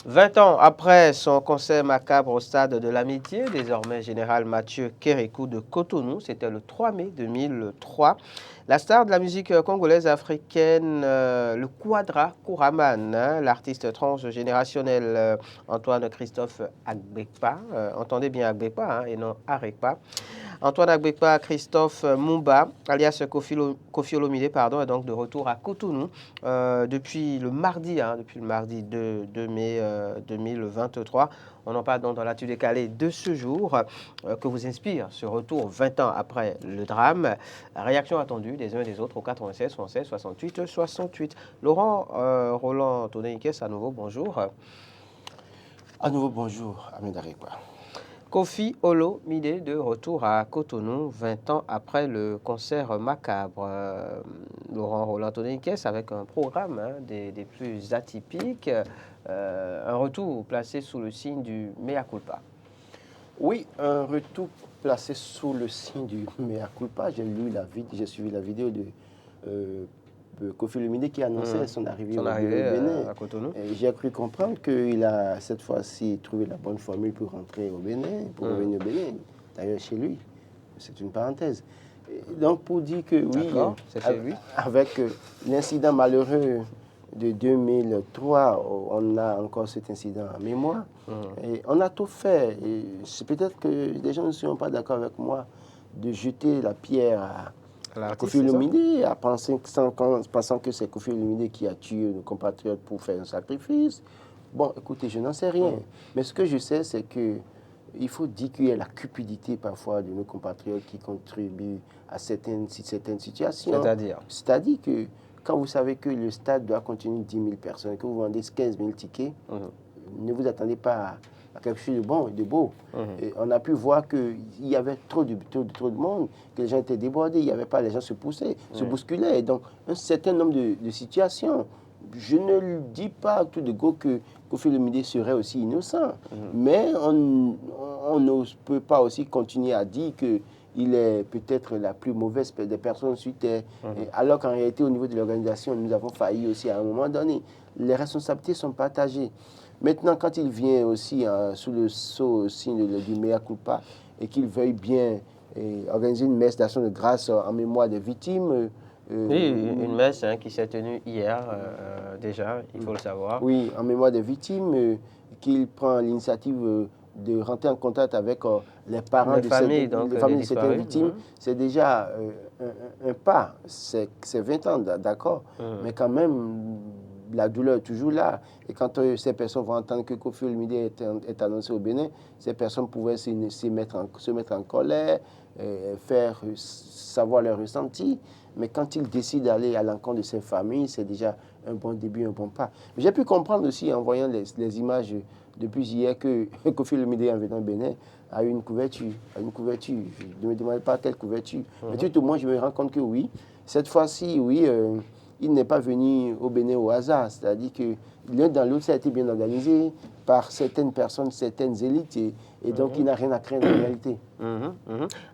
20 ans après son concert macabre au stade de l'Amitié, désormais Général Mathieu Kérékou de Cotonou, c'était le 3 mai 2003. La star de la musique congolaise africaine, le Quadra Kouraman, l'artiste transgénérationnel Antoine Christophe Agbekpa, entendez bien Agbekpa et non Arekpa. Antoine Agbekpa Christophe Mumba, alias Koffi Olomide, est donc de retour à Cotonou depuis le mardi 2 mai 2023. On en parle donc dans l'actu décalé de ce jour que vous inspire ce retour 20 ans après le drame. Réaction attendue des uns et des autres au 96 76 68 68. Laurent Roland Tonéikès, à nouveau, bonjour. À nouveau, bonjour, Ahmed Arekpa. Koffi Olomide de retour à Cotonou 20 ans après le concert macabre. Laurent Roland Tonéikès avec un programme des plus atypiques, un retour placé sous le signe du mea culpa. Oui, un retour placé sous le signe du mea culpa. J'ai suivi la vidéo de Koffi Olomide qui annonçait son arrivée au Bénin. À Cotonou. J'ai cru comprendre qu'il a cette fois-ci trouvé la bonne formule pour rentrer au Bénin, pour revenir au Bénin, d'ailleurs chez lui. C'est une parenthèse. Donc pour dire que oui, c'est chez lui. Avec l'incident malheureux de 2003, on a encore cet incident en mémoire. Et on a tout fait. C'est peut-être que les gens ne seront pas d'accord avec moi de jeter la pierre à Koffi Olomide, pensant que c'est Koffi Olomide qui a tué nos compatriotes pour faire un sacrifice. Bon, écoutez, je n'en sais rien. Mais ce que je sais, c'est que il faut dire qu'il y a la cupidité parfois de nos compatriotes qui contribuent à certaines situations. C'est-à-dire que quand vous savez que le stade doit contenir 10 000 personnes, que vous vendez 15 000 tickets, ne vous attendez pas à quelque chose de bon et de beau. Et on a pu voir qu'il y avait trop de monde, que les gens étaient débordés, il y avait pas, les gens se poussaient, se bousculaient. Donc, un certain nombre de situations. Je ne dis pas tout de go que Koffi Olomide serait aussi innocent, mais on ne peut pas aussi continuer à dire qu'il est peut-être la plus mauvaise des personnes sur Terre, alors qu'en réalité, au niveau de l'organisation, nous avons failli aussi à un moment donné. Les responsabilités sont partagées. Maintenant, quand il vient aussi sous le sceau signe du mea culpa et qu'il veuille bien organiser une messe d'action de grâce en mémoire des victimes. Oui, une messe qui s'est tenue hier déjà, il faut le savoir. Oui, en mémoire des victimes, qu'il prend l'initiative de rentrer en contact avec les parents de familles de certaines victimes. C'est déjà un pas, c'est 20 ans, d'accord, mais quand même, la douleur est toujours là. Et quand ces personnes vont entendre que Koffi Olomide est annoncé au Bénin, ces personnes pouvaient se mettre en colère, faire savoir leur ressenti. Mais quand ils décident d'aller à l'encontre de ces familles, c'est déjà un bon début, un bon pas. Mais j'ai pu comprendre aussi en voyant les images depuis hier que Koffi Olomide en venant au Bénin a eu une couverture. Je ne me demande pas quelle couverture. Mais tout au moins, je me rends compte que oui, cette fois-ci, oui, il n'est pas venu au Bénin au hasard. C'est-à-dire que l'un dans l'autre, ça a été bien organisé par certaines personnes, certaines élites, et donc il n'a rien à craindre en réalité.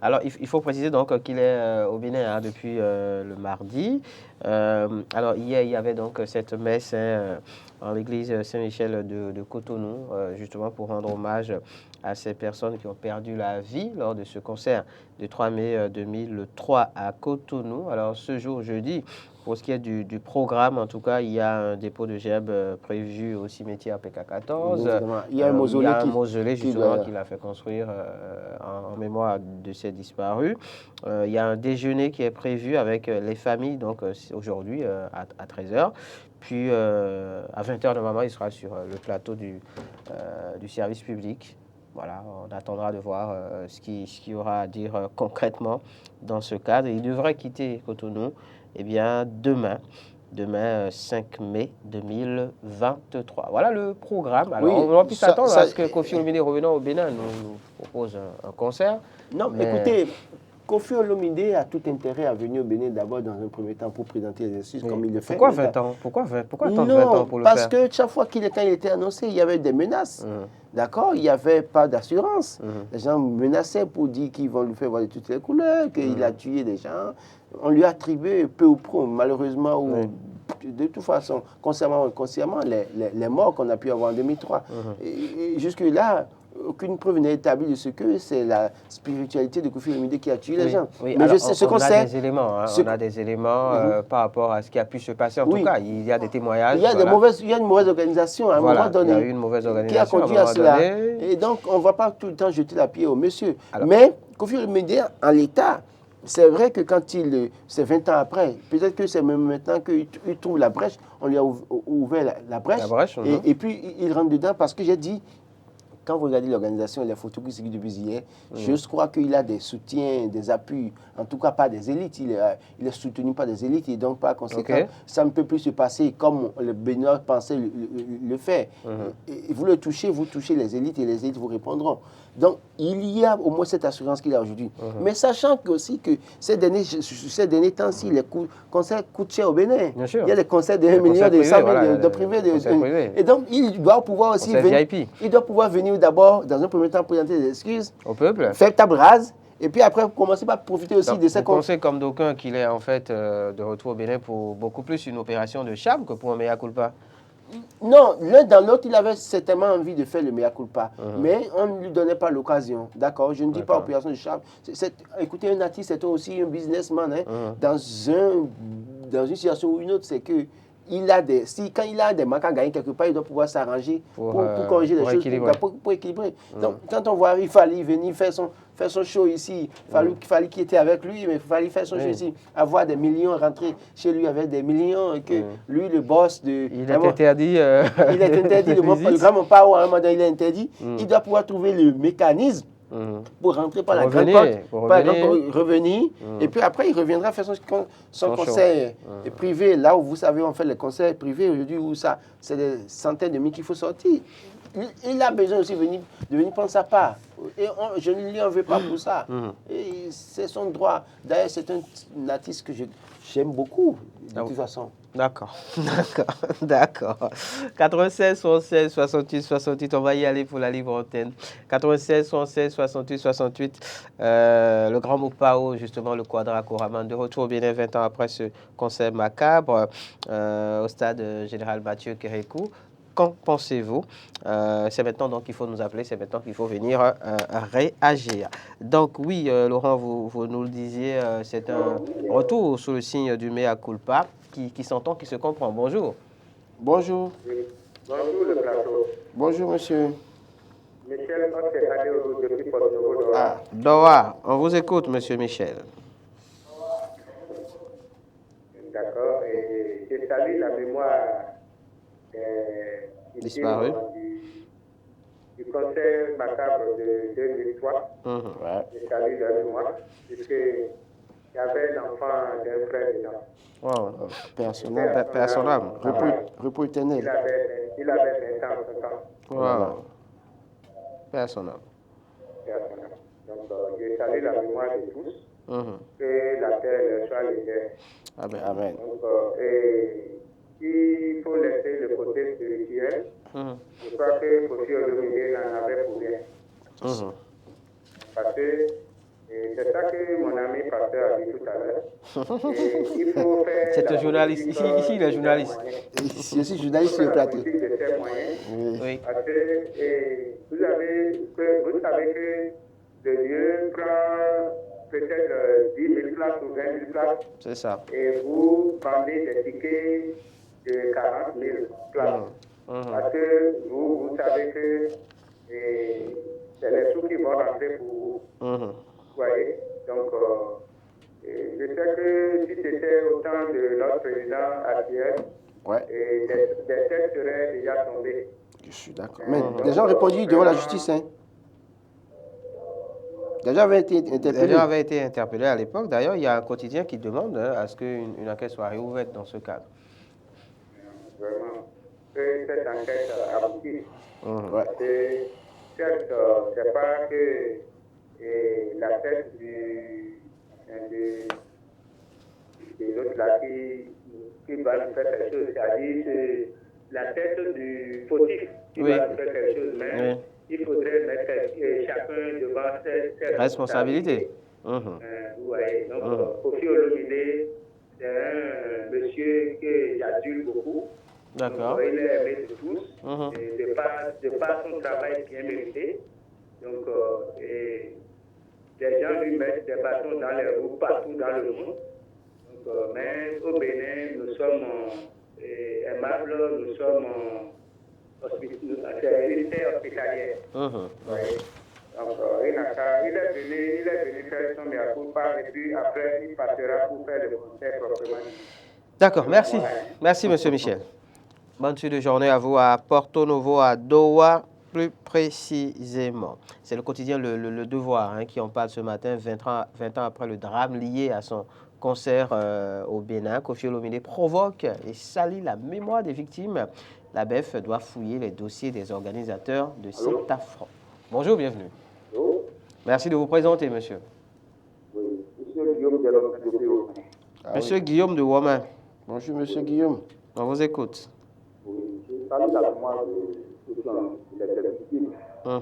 Alors, il faut préciser donc qu'il est au Bénin depuis le mardi. Alors, hier, il y avait donc cette messe en l'église Saint-Michel de Cotonou, justement pour rendre hommage à ces personnes qui ont perdu la vie lors de ce concert du 3 mai 2003 à Cotonou. Alors, ce jour, jeudi, pour ce qui est du programme, en tout cas, il y a un dépôt de geb prévu au cimetière PK14. Il y a un mausolée justement qu'il a fait construire en mémoire de ces disparus. Il y a un déjeuner qui est prévu avec les familles, donc aujourd'hui à 13h. Puis à 20h, normalement, il sera sur le plateau du service public. Voilà, on attendra de voir ce qu'il y aura à dire concrètement dans ce cadre. Il devrait quitter Cotonou demain 5 mai 2023. Voilà le programme. Alors, on aurait pu s'attendre à ce que Koffi Olomide revenant au Bénin nous propose un concert. Non, mais écoutez, Koffi Olomide a tout intérêt à venir au Bénin d'abord dans un premier temps pour présenter les excuses comme il le fait. Pourquoi 20 ans? Pourquoi attendre 20 ans pour le faire? Parce que chaque fois quand il était annoncé, il y avait des menaces. D'accord? Il n'y avait pas d'assurance. Les gens menaçaient pour dire qu'ils vont lui faire voir de toutes les couleurs, qu'il a tué des gens. On lui a attribué peu ou prou, malheureusement ou de toute façon, consciemment ou inconsciemment, les morts qu'on a pu avoir en 2003. Et jusque-là, aucune preuve n'est établie de ce que c'est la spiritualité de Koffi Olomidé qui a tué les gens. Oui, Mais alors, je sais ce qu'on sait. a des éléments, hein, on a des éléments par rapport à ce qui a pu se passer. En tout cas, il y a des témoignages. Il y a, il y a une mauvaise organisation à un moment donné. Il y a eu une mauvaise organisation qui a conduit à cela. Et donc, on ne va pas tout le temps jeter la pierre au monsieur. Alors, mais Koffi Olomidé, en l'état, c'est vrai que quand c'est 20 ans après, peut-être que c'est même maintenant qu'il trouve la brèche, on lui a ouvert la brèche. Et puis, il rentre dedans parce que j'ai dit, quand vous regardez l'organisation et les photos qui circulent depuis hier, je crois qu'il a des soutiens, des appuis, en tout cas pas des élites. Il est soutenu par des élites et donc par conséquent, ça ne peut plus se passer comme le Bénin pensait le faire. Et vous le touchez, vous touchez les élites et les élites vous répondront. Donc, il y a au moins cette assurance qu'il a aujourd'hui. Mais sachant aussi que ces derniers temps-ci, les concerts coûtent cher au Bénin. Il y a des concerts de 1 million, de 100 000, de privés. Et donc, il doit pouvoir aussi venir. Il doit pouvoir venir d'abord, dans un premier temps, présenter des excuses. Au peuple. Faire table rase. Et puis après, commencer par profiter aussi de ces... Vous pensez comme d'aucuns qu'il est en fait de retour au Bénin pour beaucoup plus une opération de charme que pour un mea culpa? Non, l'un dans l'autre, il avait certainement envie de faire le mea culpa. Mais on ne lui donnait pas l'occasion. D'accord? Je ne dis pas opération de charme. Écoutez, un artiste, c'est aussi un businessman. Hein, dans une situation ou une autre, c'est que quand il a des manques à gagner quelque part, il doit pouvoir s'arranger pour corriger les choses, pour équilibrer. Donc, quand on voit, il fallait venir faire son show ici, il fallait qu'il était avec lui, mais il fallait faire son show ici, avoir des millions, rentrer chez lui avec des millions, et que lui, le boss de... Il est interdit. Il est interdit, le grand Power, à un moment donné, il est interdit. Il doit pouvoir trouver le mécanisme pour rentrer par la grande porte, pour revenir, et puis après il reviendra faire son concert privé, là où vous savez on fait les concerts privés aujourd'hui où ça c'est des centaines de milliers qu'il faut sortir. Il a besoin aussi de venir prendre sa part. Et je ne lui en veux pas pour ça. Et c'est son droit. D'ailleurs, c'est un artiste que j'aime beaucoup, de toute façon. D'accord. 96 76 68 68, on va y aller pour la libre antenne. 96 76 68 68, le grand Moupao, justement, le Quadra Koraman, de retour au Bénin 20 ans après ce concert macabre au stade Général Mathieu Kérékou. Qu'en pensez-vous? C'est maintenant donc qu'il faut nous appeler, c'est maintenant qu'il faut venir réagir. Donc oui, Laurent, vous nous le disiez, c'est un retour sous le signe du mea culpa qui s'entend, qui se comprend. Bonjour. Bonjour. Bonjour le plateau. Bonjour monsieur. Michel, depuis Porto-Novo, Doha. Doha, on vous écoute monsieur Michel. D'accord, et je salue la mémoire disparu du concert macabre de 2003. Je salue la mémoire, puisqu'il y avait l'enfant d'un frère dedans. Wow. Personnel. Repos éternel. Il avait 20 ans, 5 ans. Wow. Personnel. Donc, je salue la mémoire de tous. Que la terre soit légère. Amen. Donc, il faut laisser le côté spirituel. Je crois que Koffi Olomidé n'en avait pour rien. Parce que c'est ça que mon ami pasteur a dit tout à l'heure. Il faut faire. C'est un journaliste. Ici, il est journaliste. Je suis journaliste sur le plateau. Oui. Parce que vous savez que le lieu prend peut-être 10 000 places ou 20 000 places. C'est ça. Et vous vendez des tickets de 40 000 places. Parce que vous savez que c'est les sous qui vont rentrer pour vous. Vous voyez? Donc, je sais que si c'était au temps de notre président actuel, des têtes seraient déjà tombées. Je suis d'accord. Mais des gens ont répondu devant la justice, hein? Des gens avaient été interpellés. À l'époque. D'ailleurs, il y a un quotidien qui demande à ce qu'une enquête soit réouverte dans ce cadre. Vraiment. Que cette enquête aboutisse. Certes, c'est pas que la tête de l'autre là qui va nous faire quelque chose. C'est-à-dire que la tête du fautif qui va nous faire quelque chose. Mais il faudrait mettre chacun devant ses responsabilités. Vous voyez, donc Koffi Olomidé, c'est un monsieur que j'adore. l'adule beaucoup. D'accord. Il est aimé de tous, et de par son travail bien mérité. Donc, les gens lui mettent des bâtons dans les roues partout dans le monde. Donc, mais au Bénin, nous sommes aimables, nous sommes hospitalière. Donc, il est venu faire son mea culpa et puis après, il passera pour faire le concert proprement. D'accord, merci. Merci, monsieur Michel. Bonne suite de journée à vous à Porto Novo, à Doha, plus précisément. C'est le quotidien Le Devoir qui en parle ce matin, 20 ans après le drame lié à son concert au Bénin. Koffi Olomide provoque et salit la mémoire des victimes. La BEF doit fouiller les dossiers des organisateurs de cet affront. Bonjour, bienvenue. Allô? Merci de vous présenter, monsieur. Oui, monsieur Guillaume de Monsieur Guillaume de Womain. Bonjour, monsieur Guillaume. On vous écoute. Oui, je salue la mémoire de les victimes. Vous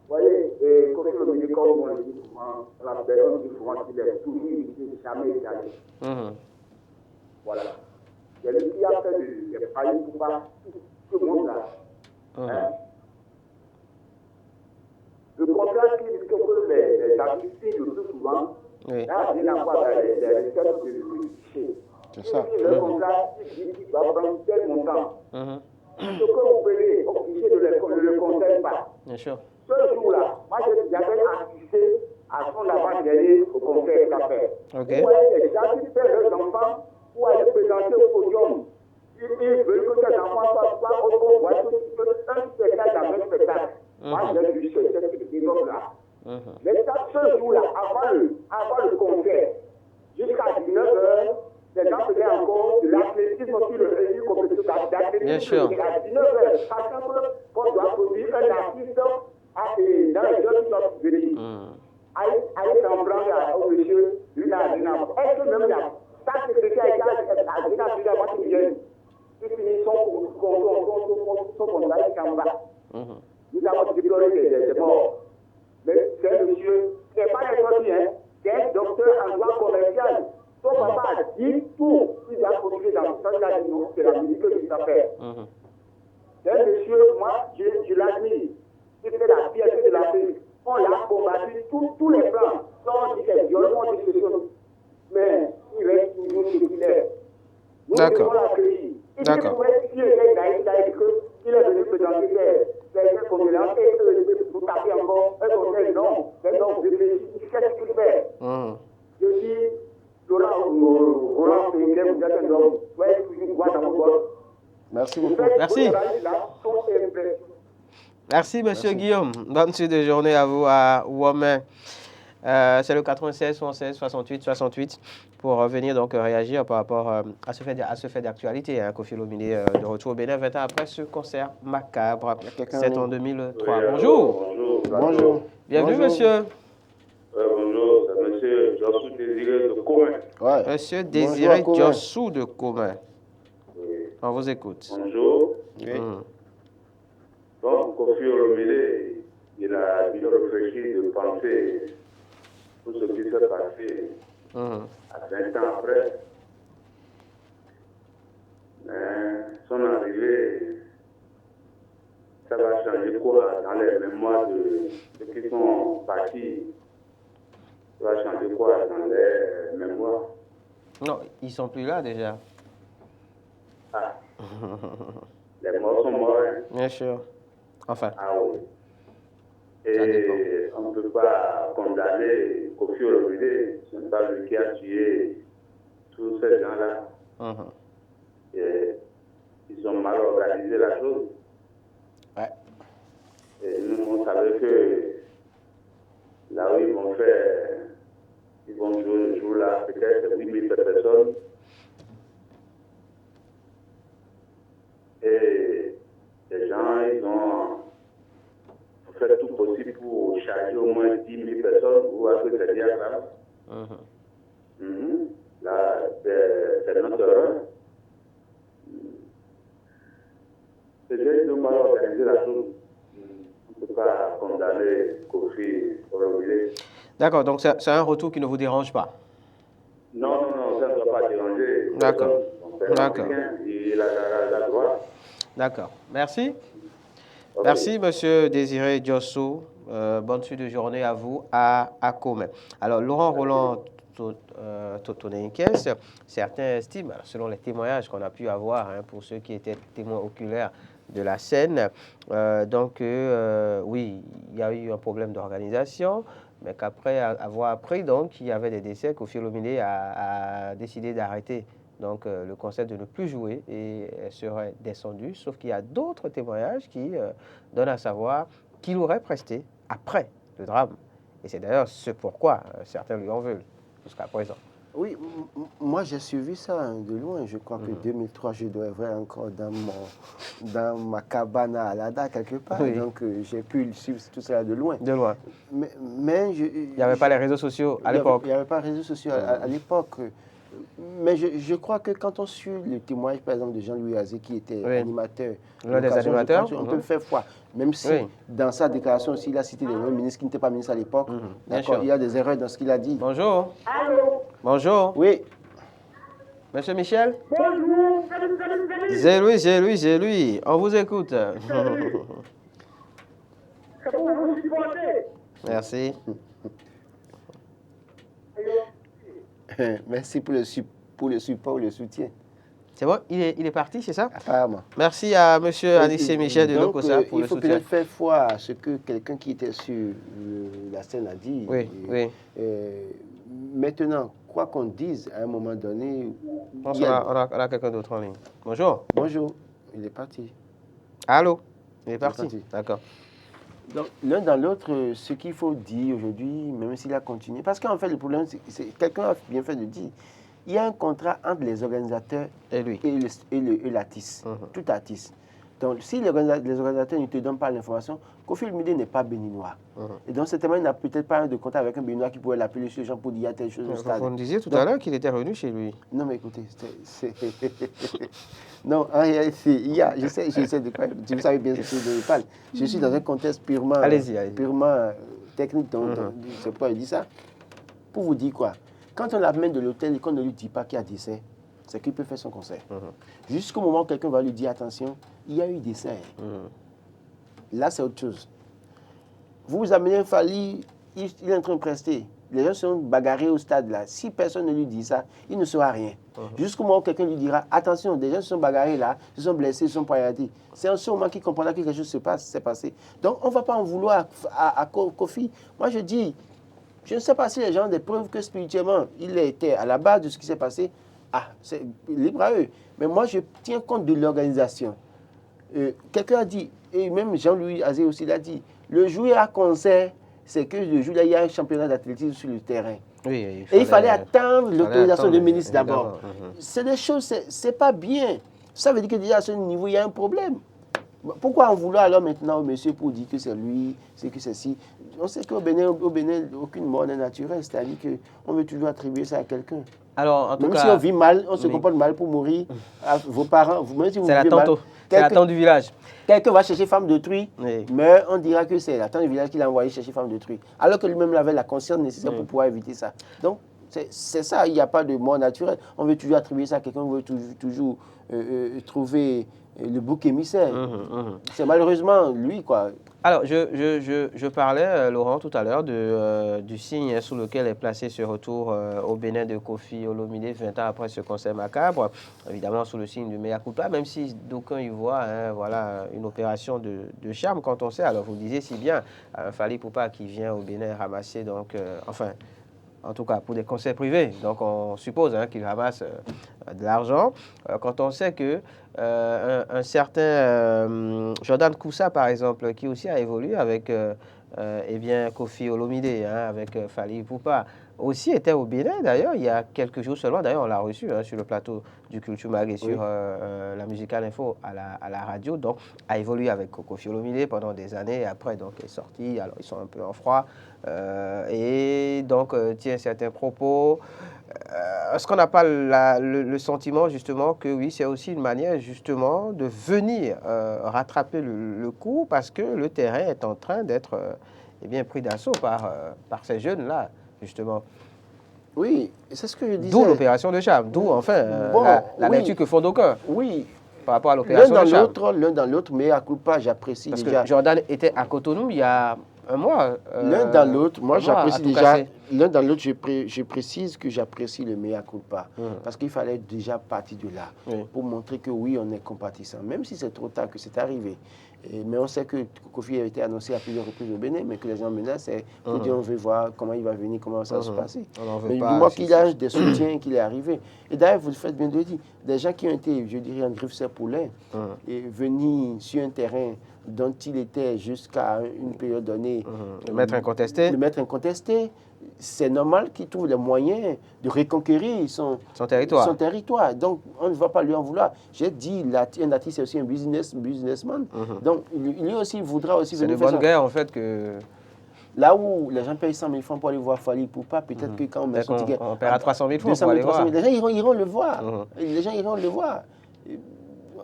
voyez, Koffi Olomide, comme on le dit souvent, la personne dit souvent qu'il est toujours ici, jamais égalé. Voilà. Il y a lui qui a fait des pailles pour pas tout le monde là. Le contrat qui dit que les artistes le plus souvent, là, rien à voir avec les recettes de cliché. C'est ça. Le contrat qui dit qu'il va prendre tel montant. Ce que vous payez au cliché ne le concerne pas. Bien sûr. Ce jour-là, moi j'avais assisté à son avant-dernier au concert qu'il a fait. Ok. Vous voyez, les artistes perdent leurs enfants pour aller présenter au podium. Ils veulent que ces enfants soient au voit un spectacle avec un spectacle. Moi, j'ai vu ce dialogue-là. Mais ça, ce jour-là, avant le concert, jusqu'à 19h, les gens faisaient encore de l'athlétisme sur le compétition d'athlétisme. Bien sûr. À 19h, sachant qu'on doit produire un artiste dans les jeunes qui doivent venir. Allez s'en prendre au monsieur, lui, est-ce que même là, ça, c'est ce qui a été à la moitié jeune. Il finit son contrat, il s'en va. Nous avons déploré des morts. Mais c'est un monsieur, ce n'est pas un sorti, c'est un docteur en droit commercial. Son papa a dit tout ce qu'il a produit dans le cas de la musique qu'il a fait. C'est un monsieur, moi, je l'admire. Il fait la fierté de la vie. On l'a combattu tous les plans. On dit c'est violent, on dit c'est chose. Mais il reste toujours ce qu'il est. Nous devons l'accueillir. D'accord. Il est venu présenter des condoléances et vous tapez encore un conseil, non, réfléchis, qu'est-ce qu'il fait? Je dis, Laurent, vous êtes un homme, vous êtes toujours droit dans mon corps. Merci beaucoup. Merci. Merci, monsieur Guillaume. Bonne suite de journée à vous à Womain. C'est le 96 76 68 68 pour venir donc réagir par rapport à ce fait d'actualité. Koffi Olomide de retour au Bénin 20 ans après ce concert macabre. C'est en 2003. Bonjour. Bonjour. Bienvenue, monsieur. Bonjour, c'est monsieur Jossou Désiré de Commun. Ouais. Monsieur Désiré Jossou de Commun. On vous écoute. Bonjour. Oui. Donc, Koffi Olomide, il a bien réfléchi de penser tout ce qui s'est passé à 20 ans après. Mais son arrivée, ça va changer quoi dans les mémoires de ceux qui sont partis? Ça va changer quoi dans les mémoires? Non, ils sont plus là déjà. Ah. Les morts sont morts. Bien sûr. Enfin. Ah oui. Et on ne peut pas condamner Koffi Olomide, ce n'est pas lui qui a tué tous ces gens-là. Et ils ont mal organisé la chose. Ouais. Et nous, on savait que là où ils vont faire, ils vont jouer le jour-là, peut-être 8000 personnes. Et les gens, ils ont fait tout possible pour charger au moins 10 000 personnes ou à ce que c'est bien grave. Là, c'est notre erreur. C'est juste de mal organiser la chose. On ne peut pas condamner Koffi Olomide. D'accord, donc c'est un retour qui ne vous dérange pas? Non, ça ne doit pas déranger. D'accord. C'est D'accord. l'Africain et la droite. D'accord. Merci. Ok. Merci, Monsieur Désiré Diosso. Bonne suite de journée à vous à Comé. Alors, Laurent Roland Totonenkes, certains estiment, alors, selon les témoignages qu'on a pu avoir pour ceux qui étaient témoins oculaires de la scène, oui, il y a eu un problème d'organisation, mais qu'après avoir appris qu'il y avait des décès, Koffi Olomide a décidé d'arrêter donc le concept de ne plus jouer et elle serait descendue, sauf qu'il y a d'autres témoignages qui donnent à savoir qu'il aurait presté après le drame. Et c'est d'ailleurs ce pourquoi certains lui en veulent jusqu'à présent. Oui, moi j'ai suivi ça de loin. Je crois que 2003, je dois être encore dans ma cabane à Alada quelque part. Oui. Donc j'ai pu suivre tout ça de loin. De loin. Mais il n'y avait pas les réseaux sociaux à l'époque. Il n'y avait pas les réseaux sociaux à l'époque. Mais je crois que quand on suit le témoignage, par exemple, de Jean-Louis Azé, qui était animateur, l'un des animateurs, on peut faire foi. Même si dans sa déclaration aussi, il a cité des ministres qui n'étaient pas ministres à l'époque. D'accord, il y a des erreurs dans ce qu'il a dit. Bonjour. Allô? Bonjour. Oui. Monsieur Michel? Bonjour. J'ai lui. On vous écoute. C'est pour vous supporter. Merci. Merci pour le support, le soutien. C'est bon, il est parti, c'est ça? Apparemment. Merci à monsieur Anissé Michel de Lokosa pour le soutien. Il faut peut-être faire foi à ce que quelqu'un qui était sur la scène a dit. Oui. Maintenant, quoi qu'on dise, à un moment donné... On a quelqu'un d'autre en ligne. Bonjour. Bonjour, il est parti. Allô? Il est parti. D'accord. Donc, l'un dans l'autre, ce qu'il faut dire aujourd'hui, même s'il a continué, parce qu'en fait, le problème, c'est quelqu'un a bien fait de dire, il y a un contrat entre les organisateurs et lui et l'artiste, tout artiste. Donc, si les organisateurs ne te donnent pas l'information, Koffi Olomide n'est pas béninois. Et donc, certainement, il n'a peut-être pas de contact avec un béninois qui pourrait l'appeler sur les gens pour dire telle chose au stade. Vous me disiez tout à l'heure qu'il était revenu chez lui. Non, mais écoutez, non, en réalité, il y a, je sais de quoi, vous savez bien ce que je parle. Je suis dans un contexte purement technique, donc c'est pourquoi je dis ça. Pour vous dire quoi, quand on l'amène de l'hôtel et qu'on ne lui dit pas qu'il y a décès, c'est qu'il peut faire son concert. Jusqu'au moment où quelqu'un va lui dire, attention, il y a eu décès. Là, c'est autre chose. Vous amenez un Fally, il est en train de prester. Les gens sont bagarrés au stade là. Si personne ne lui dit ça, il ne saura rien. Jusqu'au moment où quelqu'un lui dira, attention, des gens se sont bagarrés là, se sont blessés, se sont poignardés. C'est en ce moment qu'il comprendra que quelque chose s'est passé. Donc, on ne va pas en vouloir à Koffi. Moi, je dis, je ne sais pas si les gens ont des preuves que spirituellement, il était à la base de ce qui s'est passé. Ah, c'est libre à eux. Mais moi, je tiens compte de l'organisation. Quelqu'un a dit, et même Jean-Louis Azé aussi l'a dit, le jouer à concert, c'est que le jour là, il y a un championnat d'athlétisme sur le terrain. Oui, il fallait attendre l'autorisation du ministre d'abord. C'est des choses, c'est pas bien. Ça veut dire que déjà à ce niveau, il y a un problème. Pourquoi en vouloir alors maintenant au monsieur pour dire que c'est lui, c'est que c'est si? On sait qu'au Bénin, aucune mort n'est naturelle, c'est-à-dire qu'on veut toujours attribuer ça à quelqu'un. Alors, en tout même cas, si on vit mal, on se comporte mal pour mourir, vos parents, même si vous vivez mal, c'est la tante du village. Quelqu'un va chercher femme d'autrui, mais on dira que c'est la tante du village qui l'a envoyé chercher femme d'autrui. Alors que lui-même avait la conscience nécessaire pour pouvoir éviter ça. Donc, c'est ça, il n'y a pas de mort naturelle. On veut toujours attribuer ça à quelqu'un, on veut toujours trouver le bouc émissaire. C'est malheureusement lui, quoi. Alors, je parlais, Laurent, tout à l'heure du signe sous lequel est placé ce retour au Bénin de Koffi Olomide 20 ans après ce concert macabre. Évidemment, sous le signe du mea culpa, même si d'aucuns y voient voilà, une opération de charme quand on sait. Alors, vous disiez si bien, Fally Ipupa qui vient au Bénin ramasser, donc, en tout cas pour des concerts privés. Donc on suppose qu'il ramasse de l'argent. Quand on sait que un certain Jordan Koussa, par exemple, qui aussi a évolué avec Koffi Olomide, avec Fally Ipupa, aussi était au Bénin d'ailleurs, il y a quelques jours seulement. D'ailleurs, on l'a reçu sur le plateau du Culture Mag et sur la Musical Info à la radio. Donc, a évolué avec Koffi Olomide pendant des années. Et après, donc, est sorti. Alors, ils sont un peu en froid. Et donc, tient certains propos. Est-ce qu'on n'a pas le sentiment, justement, que oui, c'est aussi une manière, justement, de venir rattraper le coup parce que le terrain est en train d'être pris d'assaut par ces jeunes-là, justement? Oui, c'est ce que je disais. D'où l'opération de Cham, d'où enfin la lecture que font d'aucuns. Oui. Par rapport à l'opération de Cham. L'un dans l'autre, mais à coup pas, j'apprécie déjà. Parce que Jordan était à Cotonou il y a un mois. L'un dans l'autre, moi j'apprécie déjà. L'un dans l'autre, je précise que j'apprécie le mea culpa. Parce qu'il fallait déjà partir de là. Pour montrer que oui, on est compatissant. Même si c'est trop tard que c'est arrivé. Mais on sait que Kofi a été annoncé à plusieurs reprises au Bénin, mais que les gens menacent, c'est pour dire on veut voir comment il va venir, comment ça va se passer. Mais du moment qu'il a des soutiens, qu'il est arrivé. Et d'ailleurs, vous le faites bien de le dire, des gens qui ont été, je dirais, en griffe-poulain, et venir sur un terrain dont il était jusqu'à une période donnée. Le maître incontesté. Le maître incontesté. C'est normal qu'il trouve les moyens de reconquérir son territoire. Donc, on ne va pas lui en vouloir. J'ai dit, un artiste, c'est aussi un businessman. Donc, lui aussi, il voudra aussi venir faire ça. C'est de bonne guerre, en fait, que... Là où les gens payent 100 000 francs pour aller voir Fally Ipupa, peut-être que quand on met son ticket... On paiera 300 000 francs pour aller voir. Les gens iront le voir. Les gens iront le voir.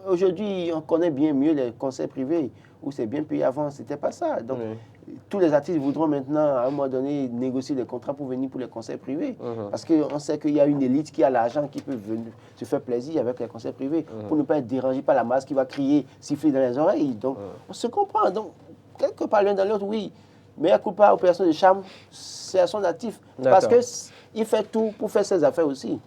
Aujourd'hui, on connaît bien mieux les concerts privés où c'est bien payé avant. C'était pas ça. Donc, tous les artistes voudront maintenant, à un moment donné, négocier des contrats pour venir pour les concerts privés. Parce qu'on sait qu'il y a une élite qui a l'argent, qui peut venir se faire plaisir avec les concerts privés, pour ne pas être dérangé par la masse qui va crier, siffler dans les oreilles. Donc, on se comprend. Donc, quelque part l'un dans l'autre, oui. Mais à coup pas opération de Cham, c'est à son actif. Parce qu'il fait tout pour faire ses affaires aussi.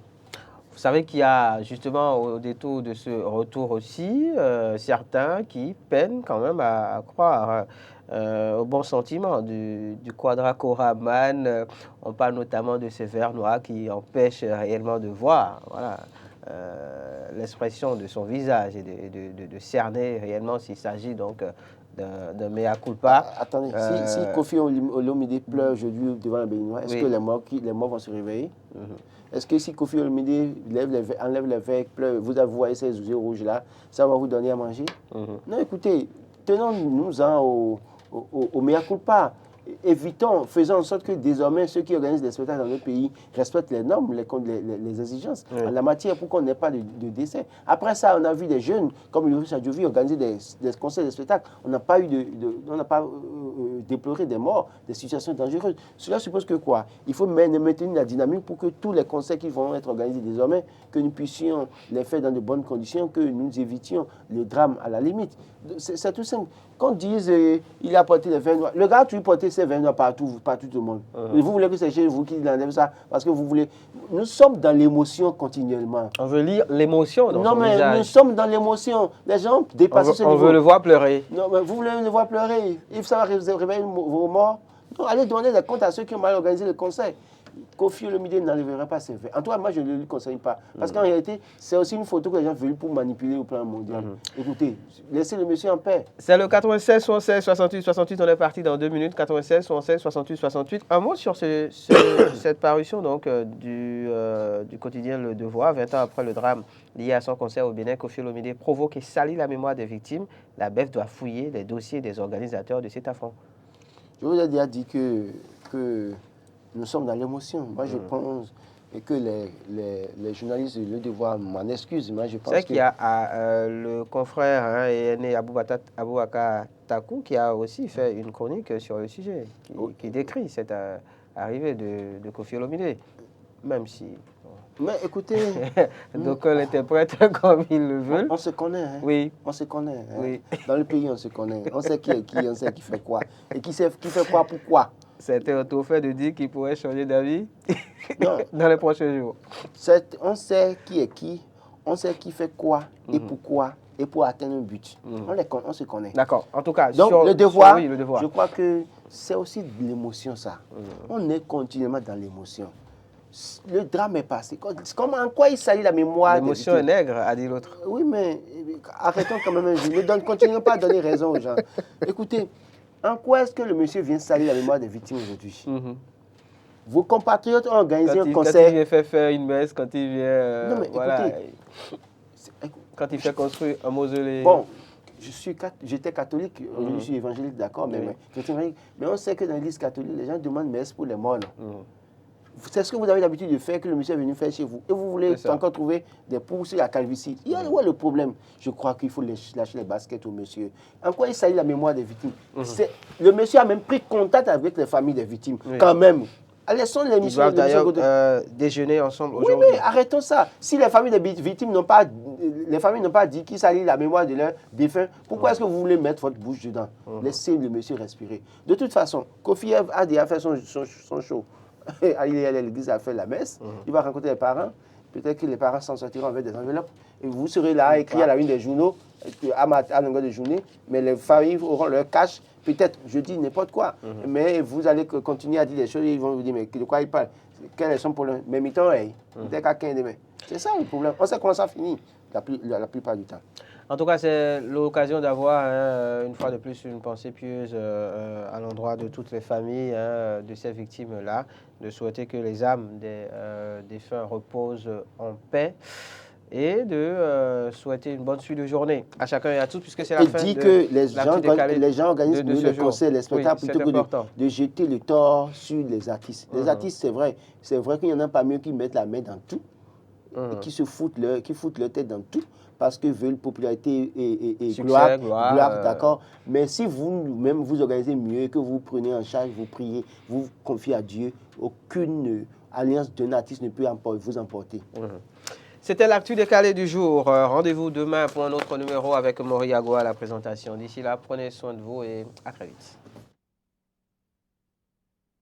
Vous savez qu'il y a justement au détour de ce retour aussi, certains qui peinent quand même à croire au bon sentiment du quadracoraman. On parle notamment de ces verres noirs qui empêchent réellement de voir l'expression de son visage et de cerner réellement s'il s'agit donc de mea culpa. Attendez, si Kofi Olomide pleure aujourd'hui devant la Béninois, est-ce que les morts vont se réveiller? Est-ce que si Kofi Olomide enlève les verres, pleure, vous voyez ces yeux rouges-là, ça va vous donner à manger? Non, écoutez, tenons-nous-en au mea culpa. Évitons, faisons en sorte que désormais ceux qui organisent des spectacles dans notre pays respectent les normes, les exigences en la matière pour qu'on n'ait pas de décès. Après ça, on a vu des jeunes comme Louis Sadjovi organiser des concerts, des spectacles. On n'a pas déploré des morts, des situations dangereuses. Cela suppose que quoi? Il faut maintenir la dynamique pour que tous les concerts qui vont être organisés désormais, que nous puissions les faire dans de bonnes conditions, que nous évitions le drame à la limite. C'est tout simple. Quand on dise il a porté des verres noirs, le gars a toujours porté ses verres noirs partout tout le monde. Et vous voulez que c'est chez vous qui enlève ça parce que vous voulez. Nous sommes dans l'émotion continuellement. On veut lire l'émotion dans son visage. Non, mais nous sommes dans l'émotion. Les gens dépassent ce niveau. On veut le voir pleurer. Non, mais vous voulez le voir pleurer. Et ça va réveiller vos morts. Non, allez donner des comptes à ceux qui ont mal organisé le concert. Kofi Olomide n'enlèvera pas ses verres. En tout cas, moi, je ne lui conseille pas. Parce qu'en réalité, c'est aussi une photo que les gens veulent pour manipuler au plan mondial. Écoutez, laissez le monsieur en paix. C'est le 96 76 68 68. On est parti dans 2 minutes. 96 76 68 68. Un mot sur cette parution donc, du quotidien Le Devoir, 20 ans après le drame lié à son concert au Bénin. Kofi Olomide provoque et salit la mémoire des victimes. La BEF doit fouiller les dossiers des organisateurs de cet affront. Je vous ai déjà dit que nous sommes dans l'émotion. Moi, je pense que les journalistes de Le Devoir m'en excusent. Moi, je pense c'est qu'il y a le confrère et aîné Aboubakar Takou qui a aussi fait une chronique sur le sujet, qui décrit cette arrivée de Kofi Olomide, même si... Mais écoutez... Donc on l'interprète comme ils le veulent. On se connaît. Hein? Oui. On se connaît. Hein? Oui. Dans le pays, on se connaît. On sait qui est qui, on sait qui fait quoi. Et qui fait quoi, pourquoi. C'était un taux fait de dire qu'il pourrait changer d'avis dans les prochains jours. On sait qui est qui, on sait qui fait quoi et pourquoi et pour atteindre un but. On se connaît. D'accord. En tout cas, donc le devoir, je crois que c'est aussi de l'émotion ça. On est continuellement dans l'émotion. Le drame est passé. En quoi il salit la mémoire? L'émotion est nègre, a dit l'autre. Oui, mais arrêtons quand même un jour. Ne continuons pas à donner raison aux gens. Écoutez, en quoi est-ce que le monsieur vient salir la mémoire des victimes aujourd'hui? Vos compatriotes ont organisé un concert. Quand il vient faire une messe, quand il vient... non, mais voilà, écoutez, quand il fait construire un mausolée... Bon, j'étais catholique, aujourd'hui je suis évangélique, d'accord, mais on sait que dans l'église catholique, les gens demandent messe pour les morts. C'est ce que vous avez l'habitude de faire, que le monsieur est venu faire chez vous. Et vous voulez encore trouver des poux sur la calvitie. Il y a le problème. Je crois qu'il faut lâcher les baskets au monsieur. En quoi il salit la mémoire des victimes? Le monsieur a même pris contact avec les familles des victimes, quand même. Laissons Ils l'émission. doivent d'ailleurs déjeuner ensemble Oui, aujourd'hui. mais arrêtons ça. Si les familles des victimes n'ont pas dit qu'ils salissent la mémoire de leurs défunts, pourquoi est-ce que vous voulez mettre votre bouche dedans? Laissez le monsieur respirer. De toute façon, Kofi a déjà fait son show. Il est allé à l'église, a fait la messe. Il va rencontrer les parents. Peut-être que les parents s'en sortiront avec des enveloppes. Et vous serez là à écrire à la une des journaux, à longueur de journée. Mais les familles auront leur cash. Peut-être, je dis n'importe quoi. Mais vous allez continuer à dire des choses et ils vont vous dire, mais de quoi ils parlent? Quels est son problème? Mais mi-temps, peut-être qu'à 15 demain. C'est ça le problème. On sait comment ça finit la plupart du temps. En tout cas, c'est l'occasion d'avoir une fois de plus une pensée pieuse à l'endroit de toutes les familles de ces victimes-là, de souhaiter que les âmes des défunts reposent en paix et de souhaiter une bonne suite de journée à chacun et à tous, puisque c'est la fin dit de que les gens organisent mieux les concerts, les spectacles, plutôt que de jeter le tort sur les artistes. Les artistes, c'est vrai qu'il n'y en a pas mieux qui mettent la main dans tout, et qui foutent leur tête dans tout, parce qu'ils veulent popularité et succès, gloire, d'accord. Mais si vous-même vous organisez mieux, que vous prenez en charge, vous priez, vous confiez à Dieu, aucune alliance d'un artiste ne peut vous emporter. C'était l'actu décalé du jour. Rendez-vous demain pour un autre numéro avec Mori Yago à la présentation. D'ici là, prenez soin de vous et à très vite.